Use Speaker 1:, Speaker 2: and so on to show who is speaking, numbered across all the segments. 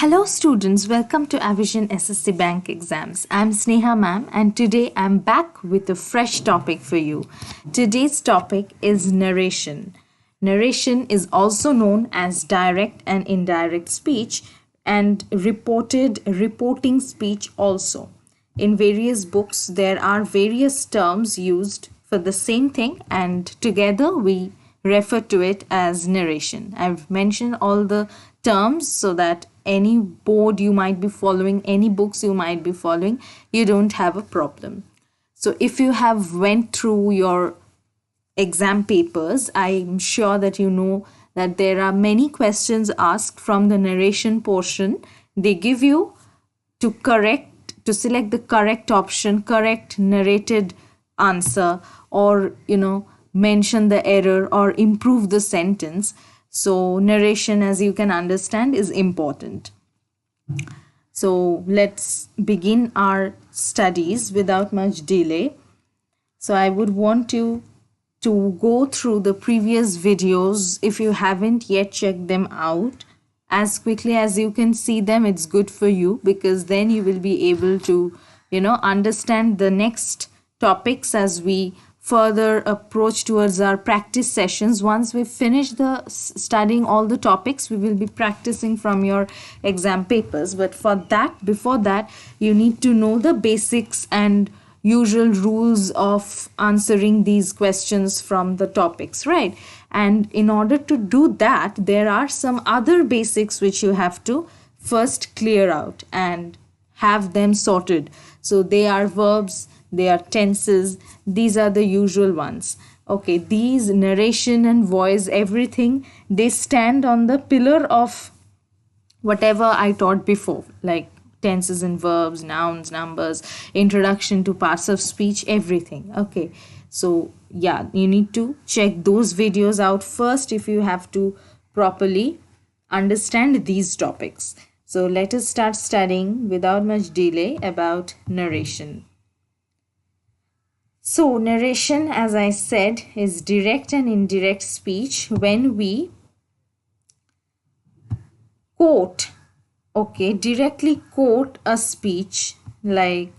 Speaker 1: Hello students, welcome to Avision SSC Bank exams. I'm Sneha ma'am and today I'm back with a fresh topic for you. Today's topic is narration. Narration is also known as direct and indirect speech and reporting speech also. In various books there are various terms used for the same thing and together we refer to it as narration. I've mentioned all the terms so that any board you might be following, any books you might be following, you don't have a problem. So if you have went through your exam papers, I'm sure that you know that there are many questions asked from the narration portion. They give you to select the correct option, correct narrated answer, or mention the error or improve the sentence. So narration, as you can understand, is important. So let's begin our studies without much delay. So I would want you to go through the previous videos if you haven't yet checked them out. As quickly as you can see them, it's good for you because then you will be able to, understand the next topics as we further approach towards our practice sessions. Once we finish the studying all the topics, we will be practicing from your exam papers. But before that, you need to know the basics and usual rules of answering these questions from the topics, right? And in order to do that, there are some other basics which you have to first clear out and have them sorted. So they are verbs, they are tenses, these are the usual ones. Okay, these narration and voice, everything, they stand on the pillar of whatever I taught before, like tenses and verbs, nouns, numbers, introduction to parts of speech, everything. Okay, so yeah, you need to check those videos out first if you have to properly understand these topics. So let us start studying without much delay about narration. So narration, as I said, is direct and indirect speech when we directly quote a speech, like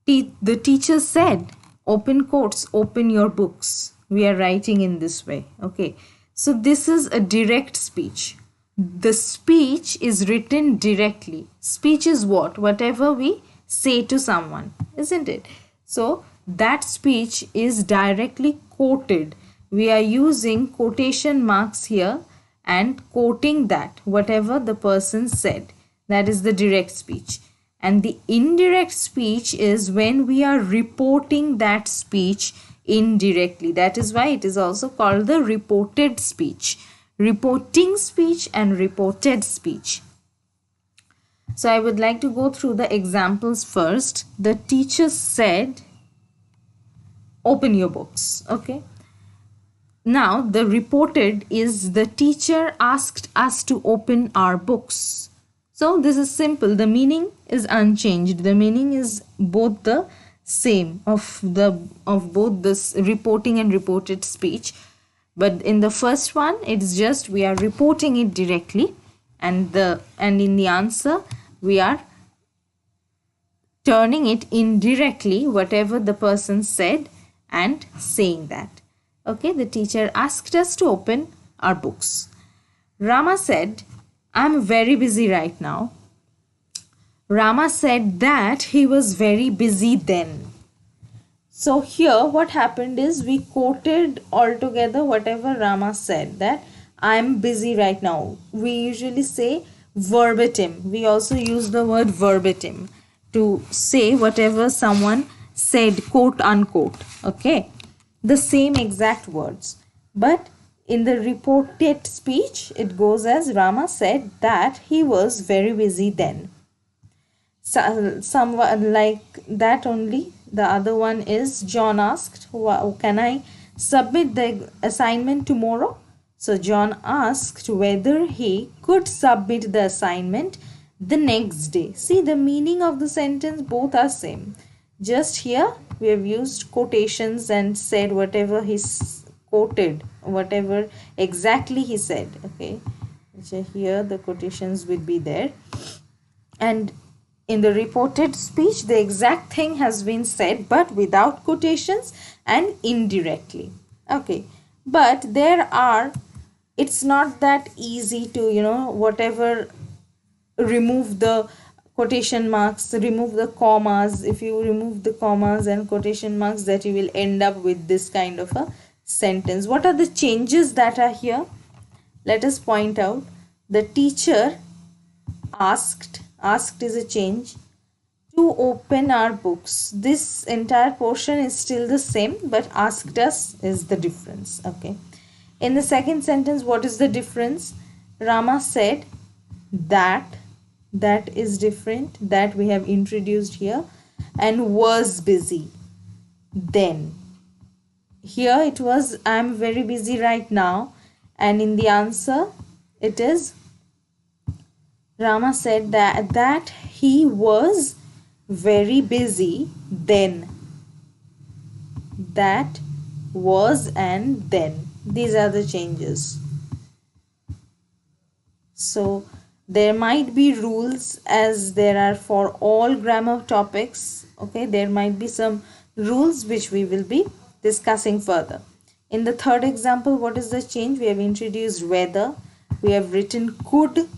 Speaker 1: the teacher said, open quotes, open your books. We are writing in this way. Okay, so this is a direct speech. The speech is written directly. Speech is what? Whatever we say to someone, isn't it? So that speech is directly quoted. We are using quotation marks here and quoting that, whatever the person said. That is the direct speech. And the indirect speech is when we are reporting that speech indirectly. That is why it is also called the reported speech. Reporting speech and reported speech. So I would like to go through the examples first. The teacher said, open your books. Okay. Now the reported is the teacher asked us to open our books. So this is simple. The meaning is unchanged. The meaning is both the same of both this reporting and reported speech. But in the first one, it's just we are reporting it directly, and in the answer we are turning it indirectly, whatever the person said, and saying that. Okay, the teacher asked us to open our books. Rama said, I'm very busy right now. Rama said that he was very busy then. So here what happened is we quoted altogether whatever Rama said, that I'm busy right now. We usually say verbatim. We also use the word verbatim to say whatever someone said, quote unquote. Okay, the same exact words. But in the reported speech, it goes as Rama said that he was very busy then. So, someone like that only. The other one is John asked, can I submit the assignment tomorrow? So John asked whether he could submit the assignment the next day. See, the meaning of the sentence, both are same. Just here we have used quotations and said whatever he quoted, whatever exactly he said. Okay, Here the quotations will be there, and in the reported speech the exact thing has been said but without quotations and indirectly. Okay, but it's not that easy to, whatever, remove the quotation marks, remove the commas. If you remove the commas and quotation marks, that you will end up with this kind of a sentence. What are the changes that are here? Let us point out. The teacher asked is a change, to open our books. This entire portion is still the same, but asked us is the difference. Okay, in the second sentence, what is the difference? Rama said that is different, that we have introduced here, and was busy. Then here it was, I am very busy right now, and in the answer it is Rama said that he was very busy then. That was and then. These are the changes. So there might be rules, as there are for all grammar topics. Okay, there might be some rules which we will be discussing further. In the third example, what is the change? We have introduced whether. We have written could.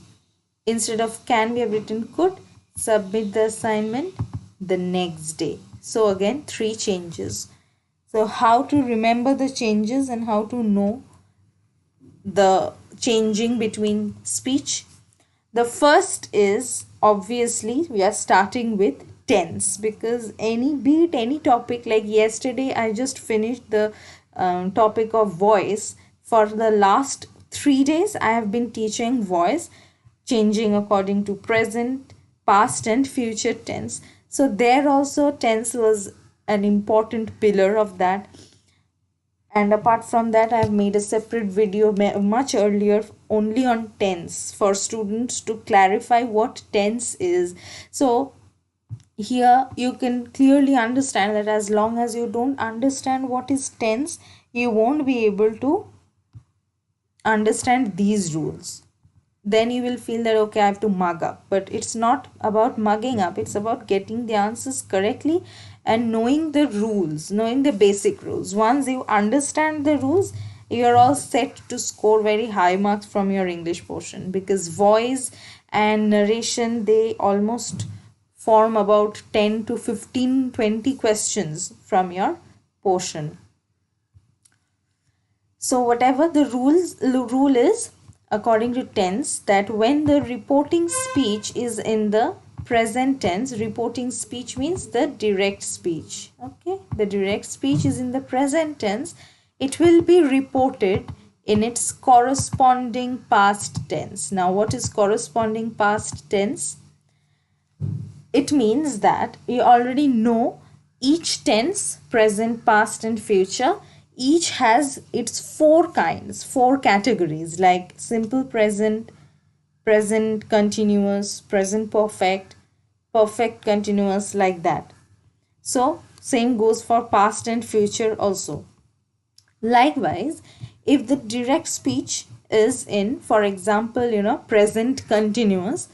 Speaker 1: Instead of can, we have written could. Submit the assignment the next day. So again, 3 changes. So how to remember the changes and how to know the changing between speech? The first is, obviously, we are starting with tense, because be it any topic, like yesterday I just finished the topic of voice. For the last 3 days I have been teaching voice changing according to present, past and future tense. So there also tense was an important pillar of that. And apart from that, I have made a separate video much earlier only on tense for students to clarify what tense is. So here you can clearly understand that as long as you don't understand what is tense, you won't be able to understand these rules. Then you will feel that, okay, I have to mug up. But it's not about mugging up. It's about getting the answers correctly and knowing the rules, knowing the basic rules. Once you understand the rules, you're all set to score very high marks from your English portion, because voice and narration, they almost form about 10 to 15, 20 questions from your portion. So whatever the rule is, according to tense, that when the reporting speech is in the present tense, reporting speech means the direct speech. Okay, the direct speech is in the present tense. It will be reported in its corresponding past tense. Now, what is corresponding past tense? It means that you already know each tense, present, past and future. Each has its 4 kinds, 4 categories, like simple present, present continuous, present perfect, perfect continuous, like that. So same goes for past and future also. Likewise, if the direct speech is in, for example, present continuous,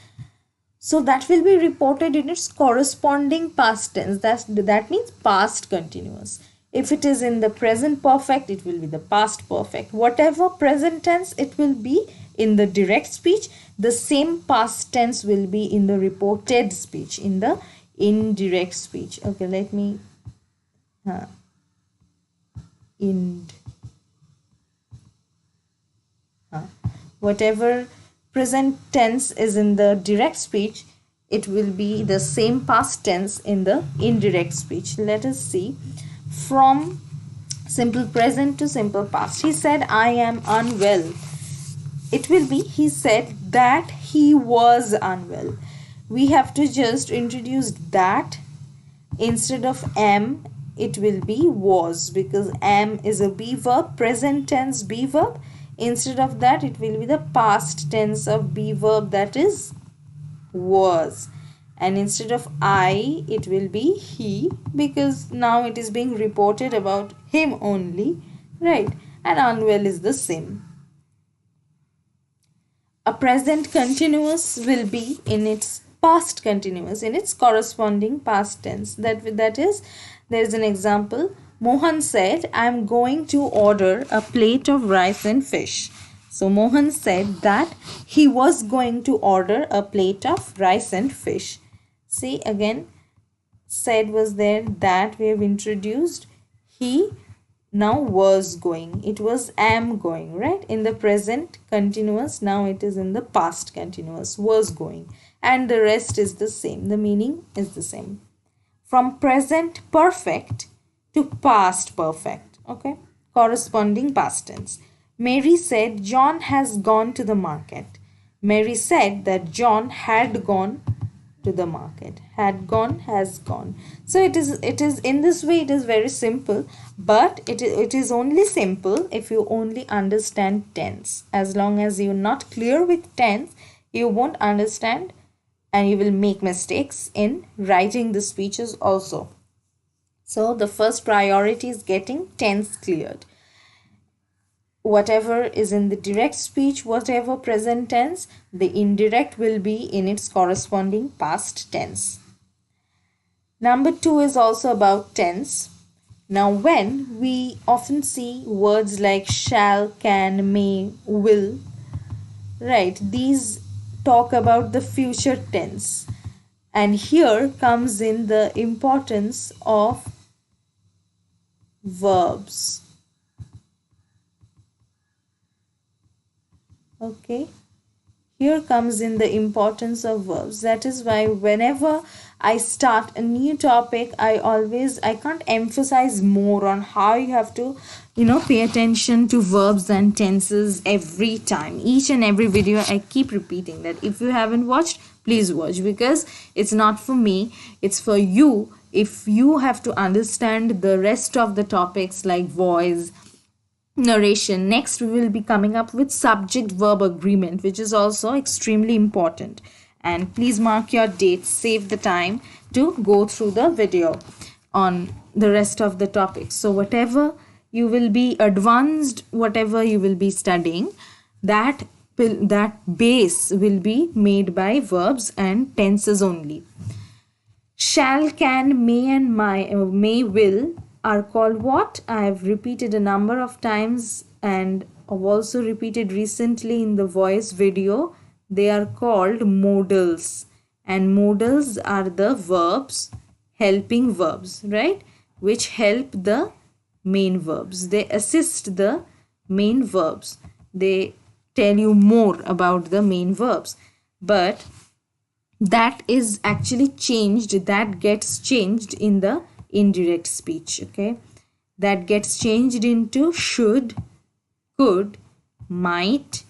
Speaker 1: so that will be reported in its corresponding past tense. That means past continuous. If it is in the present perfect, it will be the past perfect. Whatever present tense it will be in the direct speech, the same past tense will be in the reported speech, in the indirect speech. Okay, let me whatever present tense is in the direct speech, it will be the same past tense in the indirect speech. Let us see. From simple present to simple past. He said, I am unwell. It will be, he said that he was unwell. We have to just introduce that. Instead of am, it will be was, because am is a be verb, present tense be verb. Instead of that, it will be the past tense of be verb, that is was. And instead of I, it will be he, because now it is being reported about him only, right? And unwell is the same. A present continuous will be in its past continuous, in its corresponding past tense. That is, there is an example. Mohan said, I am going to order a plate of rice and fish. So Mohan said that he was going to order a plate of rice and fish. See, again, said was there, that we have introduced. He now was going. It was am going, right? In the present continuous, now it is in the past continuous, was going. And the rest is the same. The meaning is the same. From present perfect to past perfect, okay? Corresponding past tense. Mary said, John has gone to the market. Mary said that John had gone to the market. Had gone, has gone. So it is in this way, it is very simple, but it is only simple if you only understand tense. As long as you're not clear with tense, you won't understand and you will make mistakes in writing the speeches also. So the first priority is getting tense cleared. Whatever is in the direct speech, whatever present tense, the indirect will be in its corresponding past tense. Number 2 is also about tense. Now, when we often see words like shall, can, may, will, right, these talk about the future tense. And here comes in the importance of verbs. Okay, here comes in the importance of verbs. That is why whenever I start a new topic, I can't emphasize more on how you have to, pay attention to verbs and tenses every time. Each and every video I keep repeating that. If you haven't watched, please watch, because it's not for me, it's for you. If you have to understand the rest of the topics like voice, narration. Next, we will be coming up with subject verb agreement, which is also extremely important. And please mark your dates, save the time to go through the video on the rest of the topics. So whatever you will be advanced, whatever you will be studying, that base will be made by verbs and tenses only. Shall, can, may and may, will are called what? I have repeated a number of times and I've also repeated recently in the voice video. They are called modals, and modals are the verbs, helping verbs, right? Which help the main verbs. They assist the main verbs. They tell you more about the main verbs. But that is actually changed, that gets changed in the indirect speech, okay? That gets changed into should, could, might,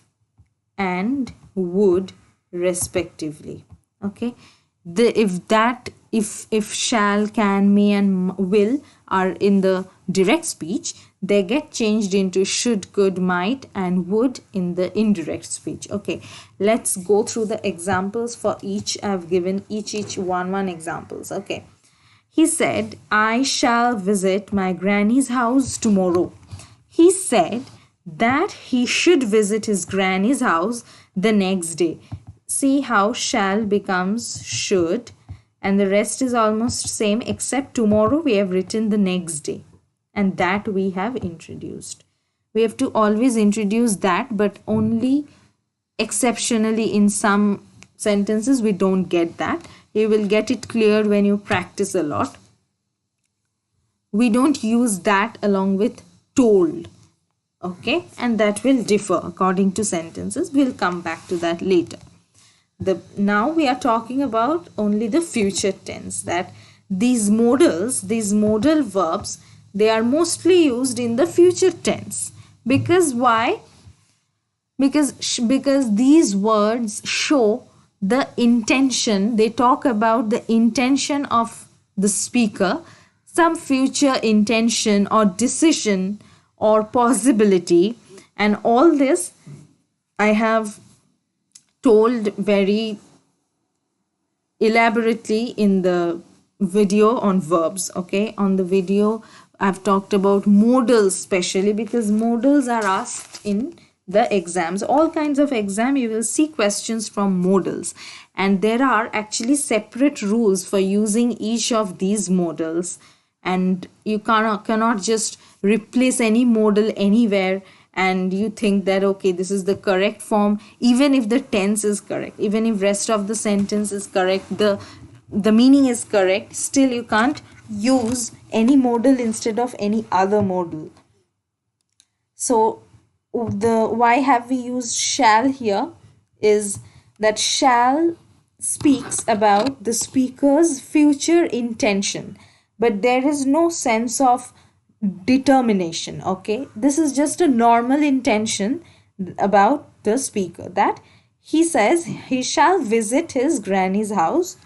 Speaker 1: and would respectively, okay? If shall, can, may, and will are in the direct speech, they get changed into should, could, might, and would in the indirect speech. Okay, let's go through the examples for each. I've given each one examples. Okay, he said, I shall visit my granny's house tomorrow. He said that he should visit his granny's house the next day. See how shall becomes should, and the rest is almost same, except tomorrow we have written the next day, and that we have introduced. We have to always introduce that, but only exceptionally in some sentences we don't get that. You will get it clear when you practice a lot. We don't use that along with told, okay, and that will differ according to sentences. We'll come back to that later. Now we are talking about only the future tense, that these modal verbs, they are mostly used in the future tense. Because why? Because these words show the intention. They talk about the intention of the speaker, some future intention or decision or possibility, and all this I have told very elaborately in the video on verbs. Okay, on the video I've talked about modals, especially because modals are asked in the exams, all kinds of exam, you will see questions from modals, and there are actually separate rules for using each of these modals, and you cannot just replace any modal anywhere and you think that okay, this is the correct form, even if the tense is correct, even if rest of the sentence is correct, the meaning is correct, still you can't use any modal instead of any other modal. So the why have we used shall here is that shall speaks about the speaker's future intention, but there is no sense of determination. Okay, this is just a normal intention about the speaker, that he says he shall visit his granny's house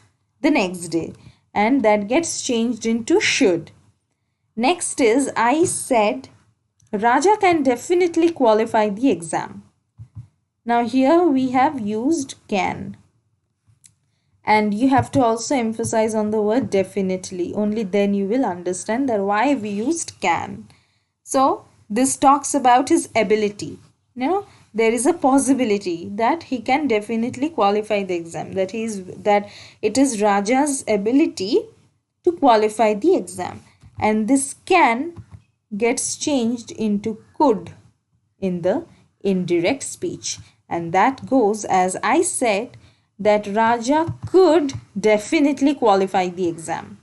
Speaker 1: the next day, and that gets changed into should. Next is I said Raja can definitely qualify the exam. Now here we have used can, and you have to also emphasize on the word definitely, only then you will understand that why we used can. So this talks about his ability. There is a possibility that he can definitely qualify the exam, that it is Raja's ability to qualify the exam, and this can gets changed into could in the indirect speech, and that goes as I said that Raja could definitely qualify the exam.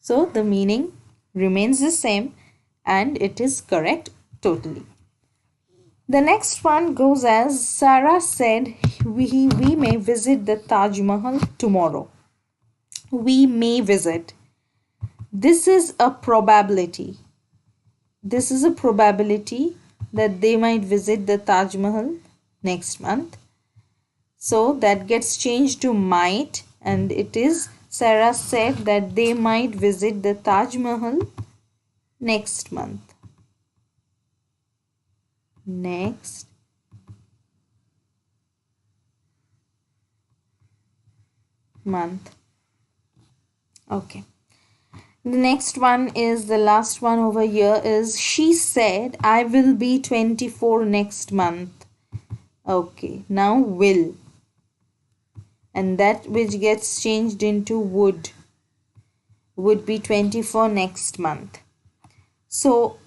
Speaker 1: So the meaning remains the same and it is correct totally. The next one goes as Sarah said we may visit the Taj Mahal tomorrow. We may visit. This is a probability. This is a probability that they might visit the Taj Mahal next month. So that gets changed to might, and it is Sarah said that they might visit the Taj Mahal next month. Next month. Okay. The next one is the last one over here is she said I will be 24 next month. Okay, now will, and that which gets changed into would be 24 next month. So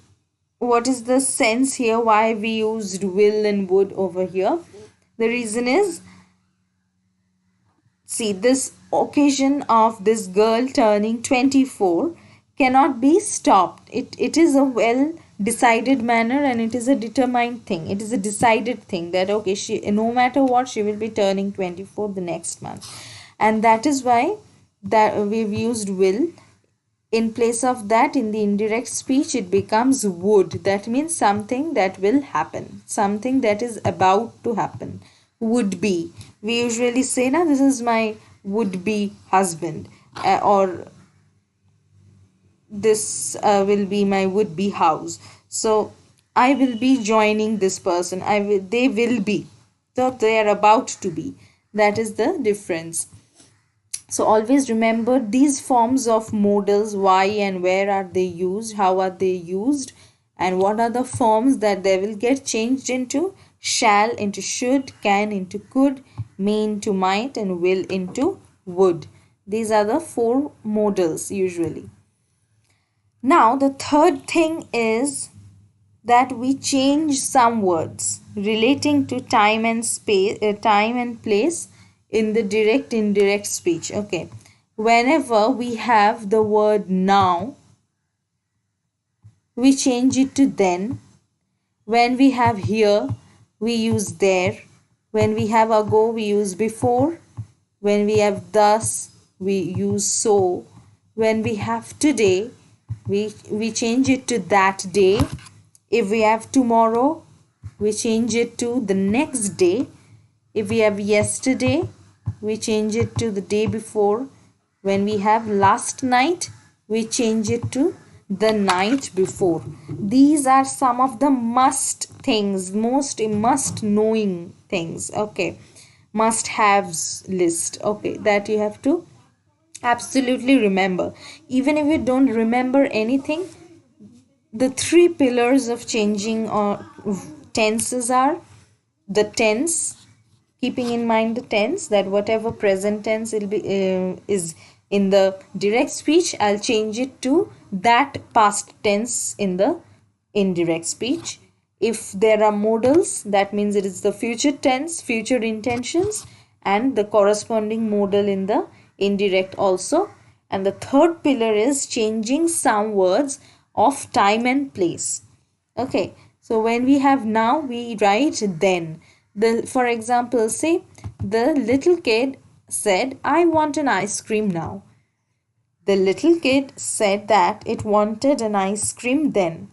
Speaker 1: what is the sense here, why we used will and would over here? The reason is, see, this occasion of this girl turning 24 cannot be stopped. It is a well decided manner, and it is a determined thing. It is a decided thing that okay, she, no matter what, she will be turning 24 the next month, and that is why that we've used will. In place of that, in the indirect speech, it becomes would. That means something that will happen, something that is about to happen. Would be. We usually say, "Na, this is my would-be husband," or this will be my would-be house. So I will be joining this person. They will be. So they are about to be. That is the difference. So always remember these forms of modals, why and where are they used, how are they used, and what are the forms that they will get changed into. Shall into should, can into could, may into might, and will into would. These are the 4 modals usually. Now the third thing is that we change some words relating to time and space, time and place in the direct indirect speech. Okay, whenever we have the word now, we change it to then. When we have here, we use there. When we have ago, we use before. When we have thus, we use so. When we have today, we change it to that day. If we have tomorrow, we change it to the next day. If we have yesterday, we change it to the day before. When we have last night, we change it to the night before. These are some of the must things, most must knowing things. Okay, must haves list. Okay, that you have to absolutely remember. Even if you don't remember anything, the 3 pillars of changing or tenses are the tense, keeping in mind the tense, that whatever present tense will be is in the direct speech, I'll change it to that past tense in the indirect speech. If there are modals, that means it is the future tense, future intentions, and the corresponding modal in the indirect also. And the third pillar is changing some words of time and place. Okay, so when we have now, we write then. For example, say the little kid said, I want an ice cream now. The little kid said that it wanted an ice cream then.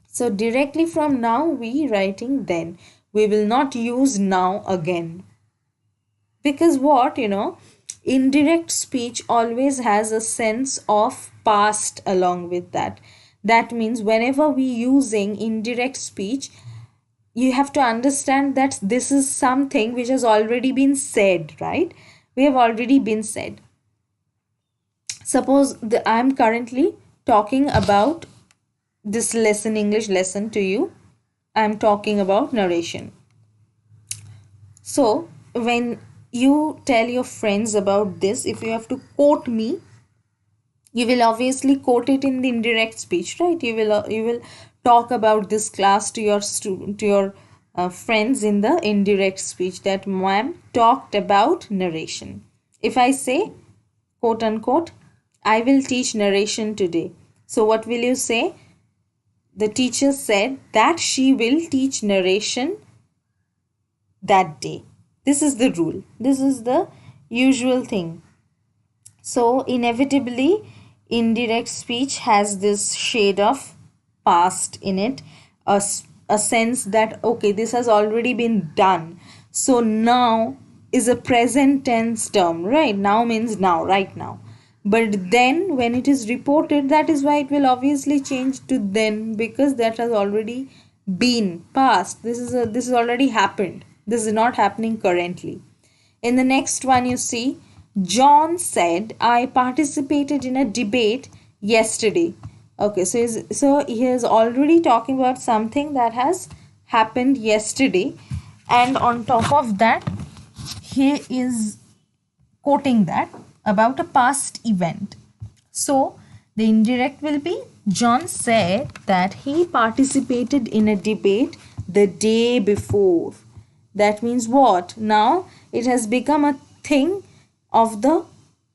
Speaker 1: So directly from now, we writing then. We will not use now again. Because what, indirect speech always has a sense of past along with that. That means whenever we using indirect speech, you have to understand that this is something which has already been said, right? We have already been said. Suppose I am currently talking about this lesson, English lesson to you. I am talking about narration. So when you tell your friends about this, if you have to quote me, you will obviously quote it in the indirect speech, right? You will talk about this class to your friends in the indirect speech, that ma'am talked about narration. If I say, quote unquote, I will teach narration today. So what will you say? The teacher said that she will teach narration that day. This is the rule. This is the usual thing. So inevitably, indirect speech has this shade of past in it, a sense that, okay, this has already been done. So now is a present tense term, right? Now means now, right now. But then when it is reported, that is why it will obviously change to then, because that has already been past. This is already happened. This is not happening currently. In the next one, you see, John said, I participated in a debate yesterday. Okay, so he is already talking about something that has happened yesterday, and on top of that, he is quoting that about a past event. So the indirect will be, John said that he participated in a debate the day before. That means what? Now it has become a thing of the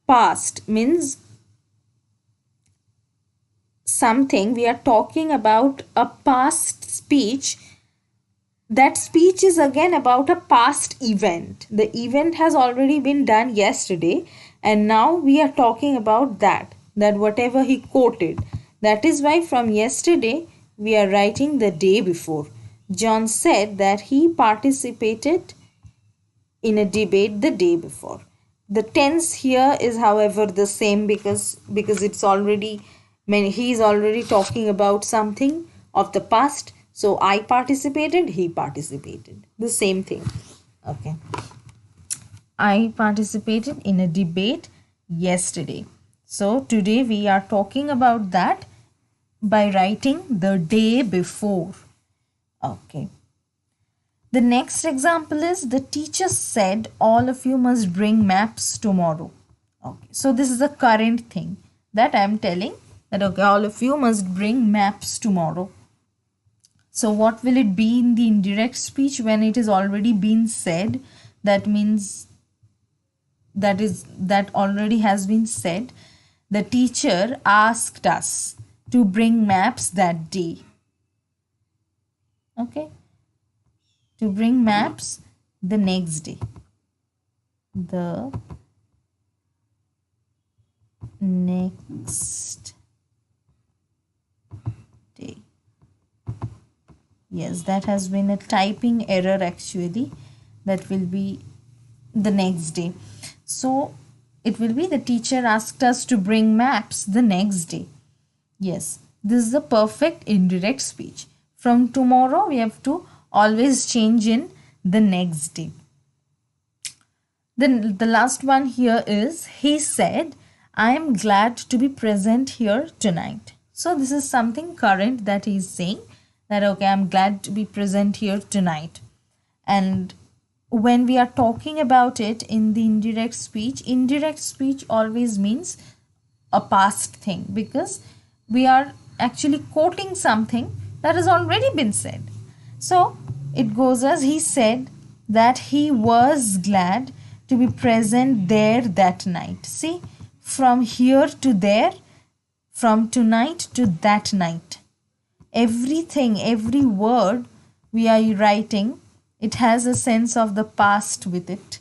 Speaker 1: past, means something, we are talking about a past speech. That speech is again about a past event. The event has already been done yesterday, and now we are talking about that whatever he quoted. That is why from yesterday we are writing the day before. John said that he participated in a debate the day before. The tense here is, however, the same because it's already, he is already talking about something of the past. So I participated, he participated. The same thing. Okay. I participated in a debate yesterday. So today we are talking about that by writing the day before. Okay. The next example is, the teacher said all of you must bring maps tomorrow. Okay. So this is a current thing that I am telling, that okay, all of you must bring maps tomorrow. So what will it be in the indirect speech when it is already been said? That means that already has been said. The teacher asked us to bring maps that day. Okay. To bring maps the next day. The next day. Yes, that has been a typing error actually. That will be the next day. So it will be, the teacher asked us to bring maps the next day. Yes, this is the perfect indirect speech. From tomorrow, we have to always change in the next day. Then the last one here is, he said, I am glad to be present here tonight. So this is something current that he is saying, that okay, I'm glad to be present here tonight. And when we are talking about it in the indirect speech always means a past thing, because we are actually quoting something that has already been said. So it goes as he said that he was glad to be present there that night. See, from here to there, from tonight to that night. Everything, every word we are writing, it has a sense of the past with it.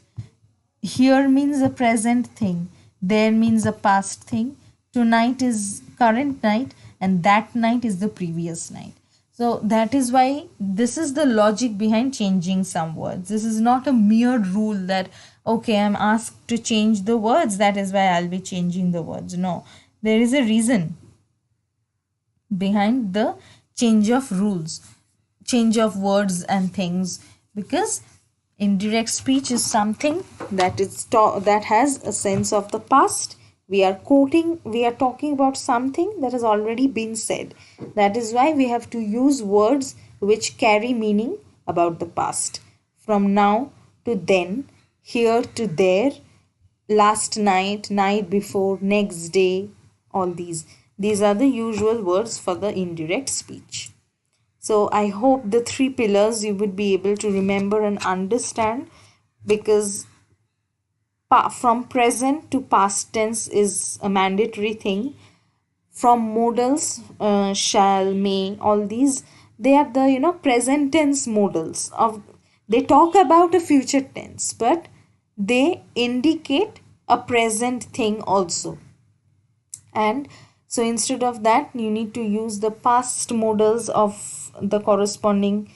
Speaker 1: Here means a present thing, there means a past thing, tonight is current night, and that night is the previous night. So that is why this is the logic behind changing some words. This is not a mere rule that okay, I'm asked to change the words, that is why I'll be changing the words. No, there is a reason behind the change of rules, change of words and things, because indirect speech is something that that has a sense of the past. We are quoting, we are talking about something that has already been said. That is why we have to use words which carry meaning about the past. From now to then, here to there, last night, night before, next day, all these are the usual words for the indirect speech. So I hope the three pillars you would be able to remember and understand, because from present to past tense is a mandatory thing. From modals, shall, may, all these, they are the present tense modals of, they talk about a future tense, but they indicate a present thing also. And so instead of that, you need to use the past modals of the corresponding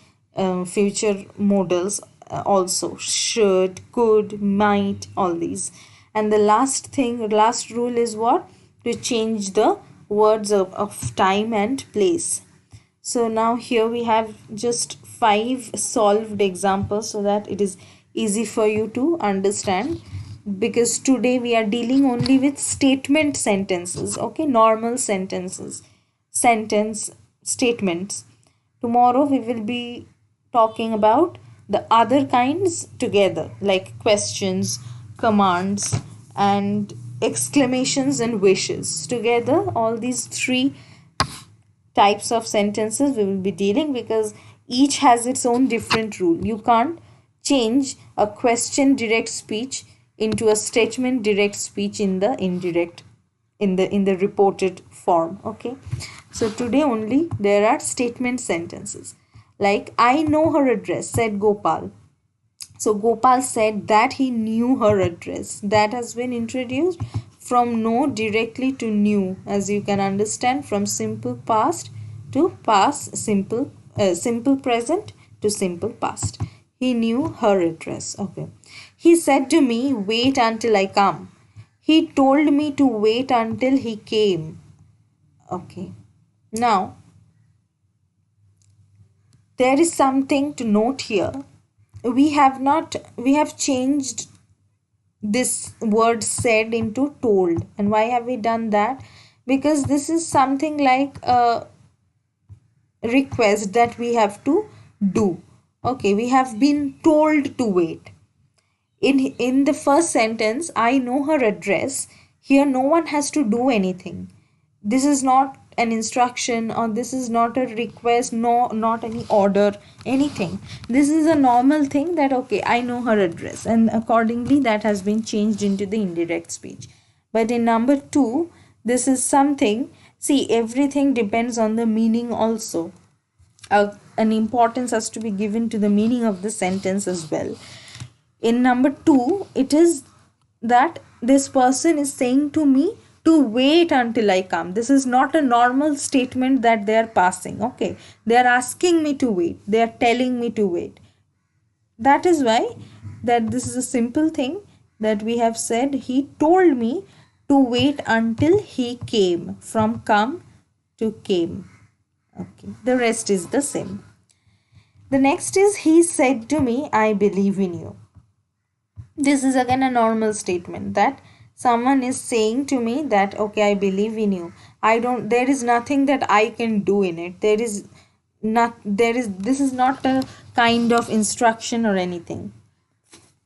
Speaker 1: future modals also. Should, could, might, all these. And the last rule is what? To change the words of time and place. So now here we have just 5 solved examples so that it is easy for you to understand, because today we are dealing only with statement sentences, okay, normal sentences, sentence statements. Tomorrow we will be talking about the other kinds together, like questions, commands, and exclamations and wishes. Together, all these 3 types of sentences we will be dealing, because each has its own different rule. You can't change a question direct speech into a statement direct speech in the indirect, in the reported form. Okay, so today only there are statement sentences, like I know her address, said Gopal. So Gopal said that he knew her address. That has been introduced from know directly to knew, as you can understand, from simple past to past simple, simple present to simple past. He knew her address. Okay. He said to me, wait until I come. He told me to wait until he came. Okay. Now, there is something to note here. We have changed this word said into told. And why have we done that? Because this is something like a request that we have to do. Okay, we have been told to wait. In the first sentence, I know her address, here no one has to do anything. This is not an instruction, or this is not a request, no, not any order, anything. This is a normal thing that okay, I know her address, and accordingly that has been changed into the indirect speech. But in number 2, this is something, see, everything depends on the meaning also. An importance has to be given to the meaning of the sentence as well. In number 2, it is that this person is saying to me to wait until I come. This is not a normal statement that they are passing. Okay, they are asking me to wait, they are telling me to wait. That is why that this is a simple thing that we have said. He told me to wait until he came. From come to came. Okay, the rest is the same. The next is he said to me, I believe in you. This is again a normal statement that someone is saying to me that okay, I believe in you. There is nothing that I can do in it. There is this is not a kind of instruction or anything.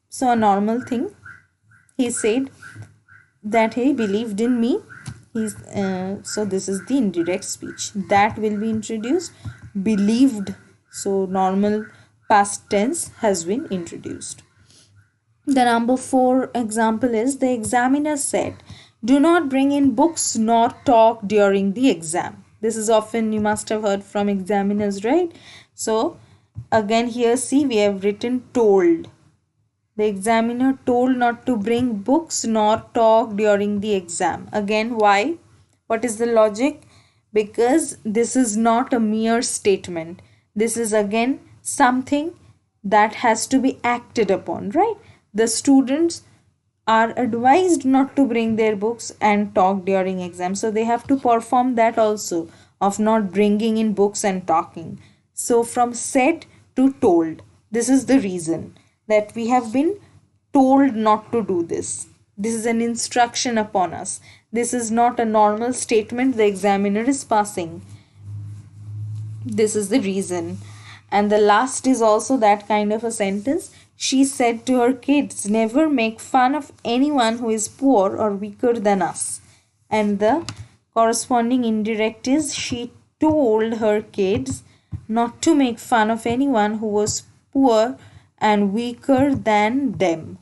Speaker 1: So a normal thing, he said that he believed in me. So this is the indirect speech that will be introduced. Believed, so normal past tense has been introduced. The number 4 example is, the examiner said, do not bring in books nor talk during the exam. This is often, you must have heard from examiners, right? So again here, see, we have written told. The examiner told not to bring books nor talk during the exam. Again, why? What is the logic? Because this is not a mere statement. This is again something that has to be acted upon, right? The students are advised not to bring their books and talk during exam. So they have to perform that also, of not bringing in books and talking. So from said to told, this is the reason that we have been told not to do this. This is an instruction upon us. This is not a normal statement the examiner is passing. This is the reason. And the last is also that kind of a sentence. She said to her kids, never make fun of anyone who is poor or weaker than us. And the corresponding indirect is, she told her kids not to make fun of anyone who was poor and weaker than them.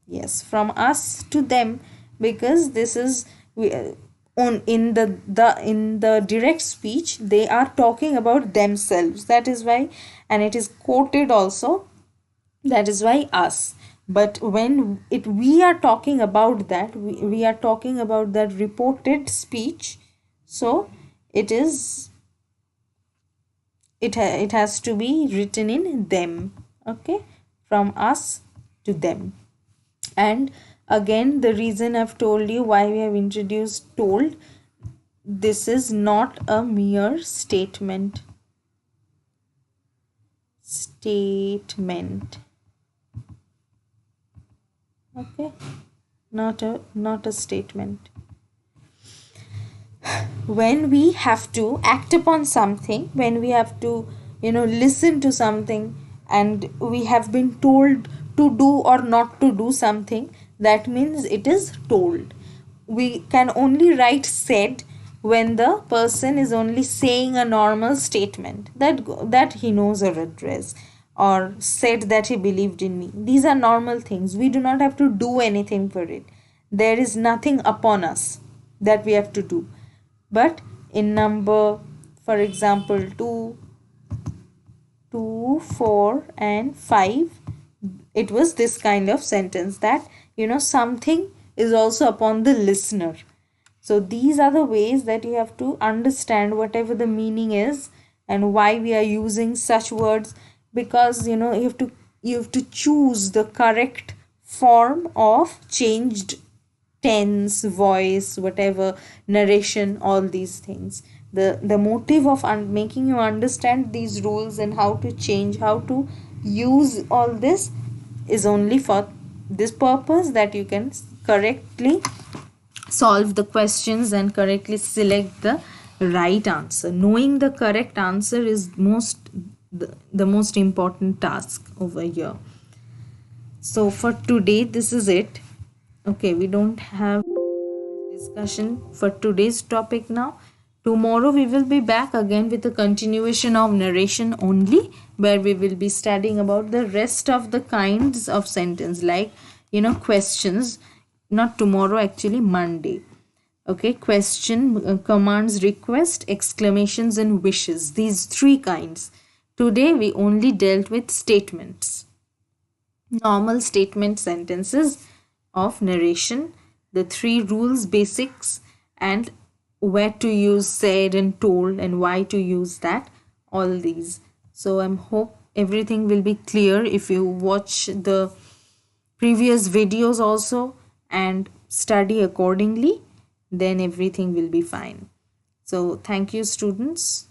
Speaker 1: Yes, from us to them, because this is in the direct speech they are talking about themselves. That is why, and it is quoted also, that is why us. But when we are talking about that, we are talking about that reported speech. So it has to be written in them. Okay, from us to them. And again, the reason I've told you why we have introduced told, this is not a mere statement. Okay, not a statement. When we have to act upon something, when we have to listen to something, and we have been told to do or not to do something, that means it is told. We can only write said when the person is only saying a normal statement that he knows our address, or said that he believed in me. These are normal things. We do not have to do anything for it. There is nothing upon us that we have to do. But in number, for example, 2, 4 and 5, it was this kind of sentence that something is also upon the listener. So these are the ways that you have to understand whatever the meaning is and why we are using such words, because you have to choose the correct form of changed tense, voice, whatever, narration, all these things. The motive of making you understand these rules and how to change, how to use all this, is only for this purpose, that you can correctly solve the questions and correctly select the right answer. Knowing the correct answer is the most important task over here. So for today, this is it. Okay, we don't have discussion for today's topic now. Tomorrow we will be back again with a continuation of narration only, where we will be studying about the rest of the kinds of sentence, like questions. Not tomorrow, actually Monday. Okay, question, commands, request, exclamations and wishes. These 3 kinds. Today we only dealt with statements, normal statement sentences of narration, the 3 rules, basics, and where to use said and told and why to use that, all these. So I hope everything will be clear if you watch the previous videos also and study accordingly, then everything will be fine. So thank you, students.